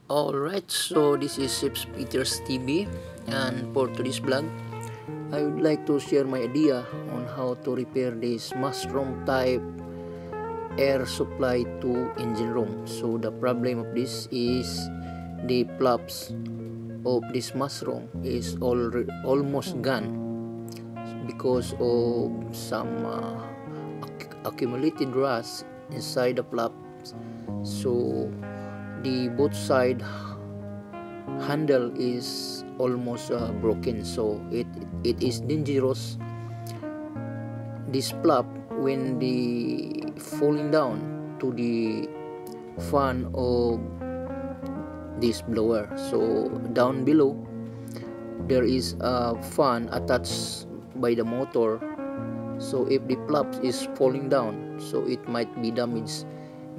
Alright, so this is Sips Peters TV, and for today's vlog, I would like to share my idea on how to repair this mushroom type air supply to engine room. So the problem of this is the flaps of this mushroom is almost gone because of some accumulated rust inside the flaps. So the both side handle is almost broken, so it is dangerous. This flap when the falling down to the fan of this blower. So down below there is a fan attached by the motor, so if the flap is falling down, so it might be damage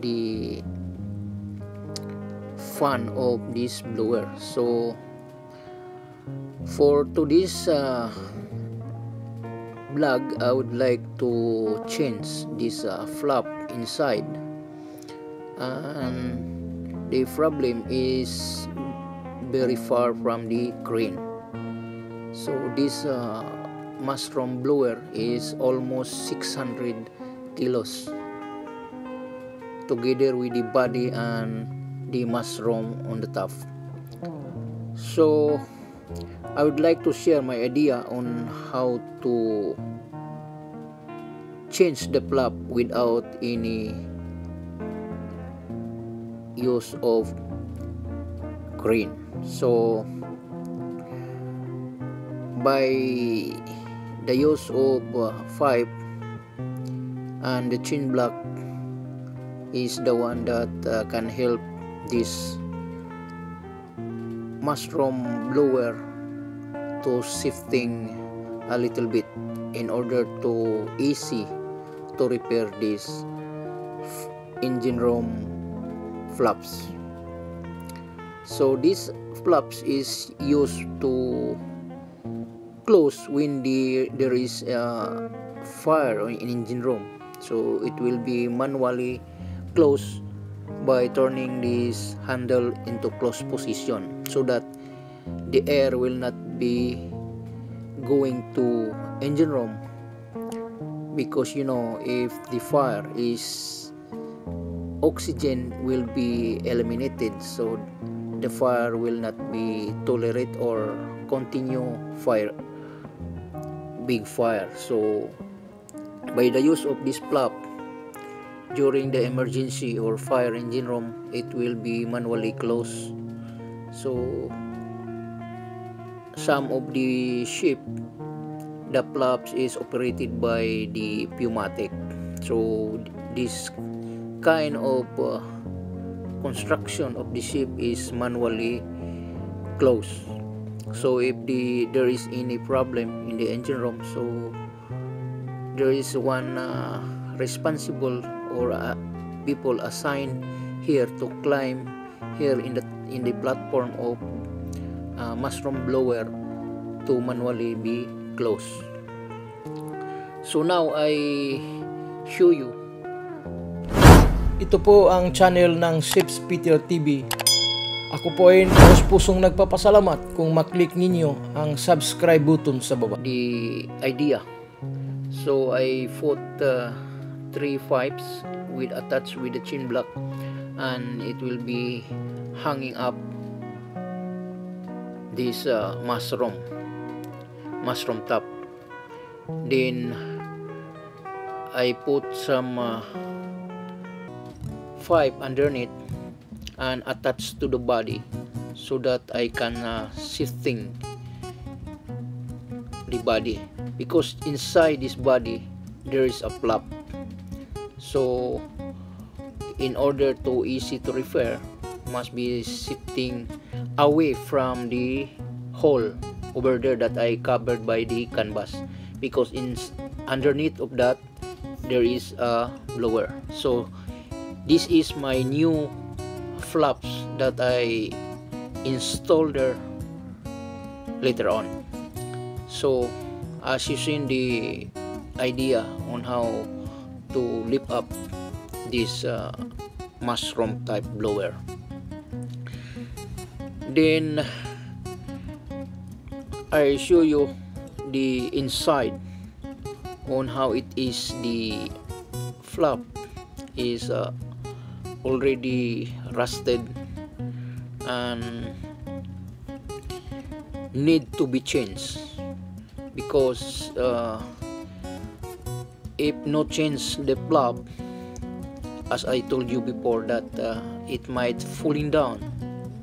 the fan of this blower. So for today's vlog, I would like to change this flap inside, and the problem is very far from the crane. So this mushroom blower is almost 600 kilos together with the body and the mushroom on the top. So I would like to share my idea on how to change the flap without any use of crane. So by the use of pipe and the chain block is the one that can help this mushroom blower to shifting a little bit in order to easy to repair this engine room flaps. So this flaps is used to close when there is a fire in engine room, so it will be manually closed by turning this handle into closed position, so that the air will not be going to engine room, because if the fire is, oxygen will be eliminated, so the fire will not be tolerate or continue big fire. So by the use of this flap during the emergency or fire engine room, it will be manually closed. So some of the ship, the flaps is operated by the pneumatic, so this kind of construction of the ship is manually closed. So if there is any problem in the engine room, so there is one responsible or people assigned here to climb here in the platform of mushroom blower to manually be closed. So now I show you. Ito po ang channel ng Sips Peter TV. Ako po ay pusong nagpapasalamat kung maklik ninyo ang subscribe button sa baba. The idea. So I put 3 pipes attached with the chain block, and it will be hanging up this mushroom top. Then I put some pipe underneath and attached to the body, so that I can shifting the body, because inside this body there is a flap. So in order to easy to repair, must be shifting away from the hole over there that I covered by the canvas, because underneath of that there is a blower. So this is my new flaps that I installed there later on. So as you seen the idea on how to lift up this mushroom type blower. Then I show you the inside on how it is. The flap is already rusted and need to be changed, because if not change the flap, as I told you before, that it might falling down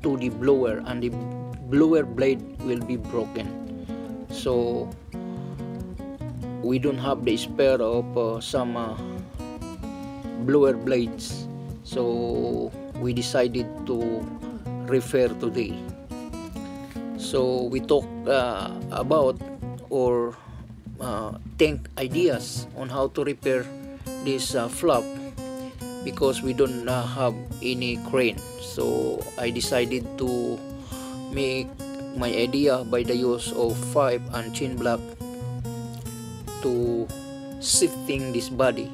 to the blower and the blower blade will be broken. So we don't have the spare of some blower blades, so we decided to repair today. So we talk about or think ideas on how to repair this flap, because we don't have any crane. So I decided to make my idea by the use of pipe and chain block to shifting this body.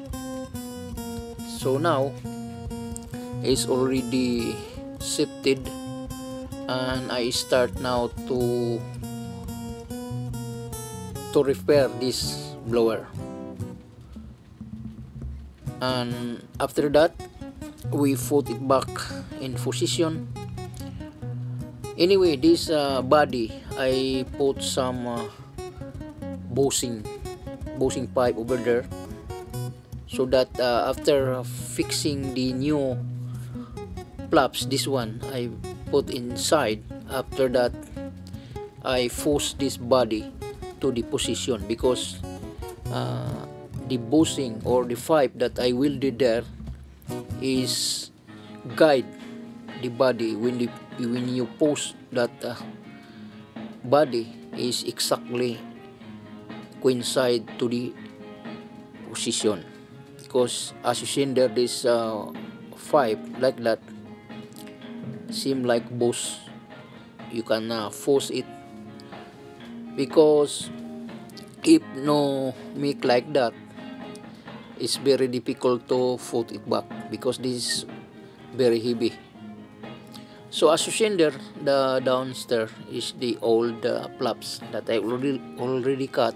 So now it's already shifted, and I start now to repair this blower. And after that, we put it back in position. Anyway, this body, I put some bushing pipe over there, so that after fixing the new flaps, this one I put inside. After that, I force this body to the position, because the bushing or the pipe that I welded there is guide the body. When you post that body is exactly coincide to the position, because as you see there, this pipe like that seem like bush. You can force it, because if no make like that, it's very difficult to put it back, because this is very heavy. So as you see there, the downstairs is the old flaps that I already cut.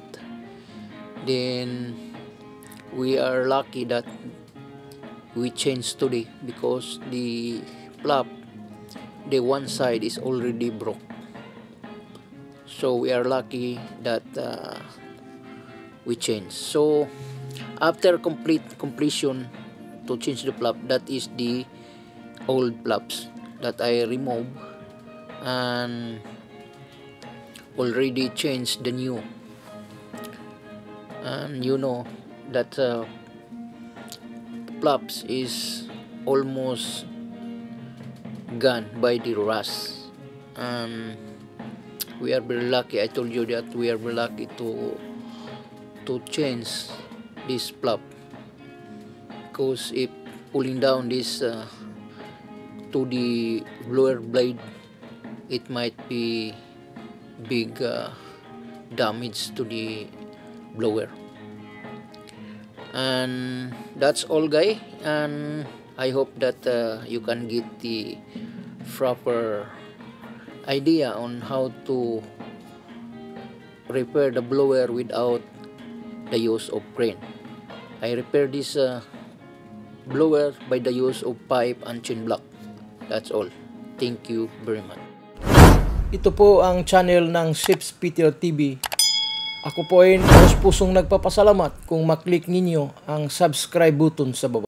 Then we are lucky that we changed today, because the flap, the one side is already broke. So we are lucky that we changed. So after completion to change the flap, that is the old flaps that I remove and already changed the new. And you know that flaps is almost gone by the rust, and we are very lucky. I told you that we are very lucky to change this flap, because if pulling down this to the blower blade, it might be big damage to the blower. And that's all, guys, and I hope that you can get the proper idea on how to repair the blower without the use of crane. I repair this blower by the use of pipe and chain block. That's all. Thank you very much. Ito po ang channel ng Sips Peter TV. Ako po ay pusong nagpapasalamat kung maklik ninyo ang subscribe button sa baba.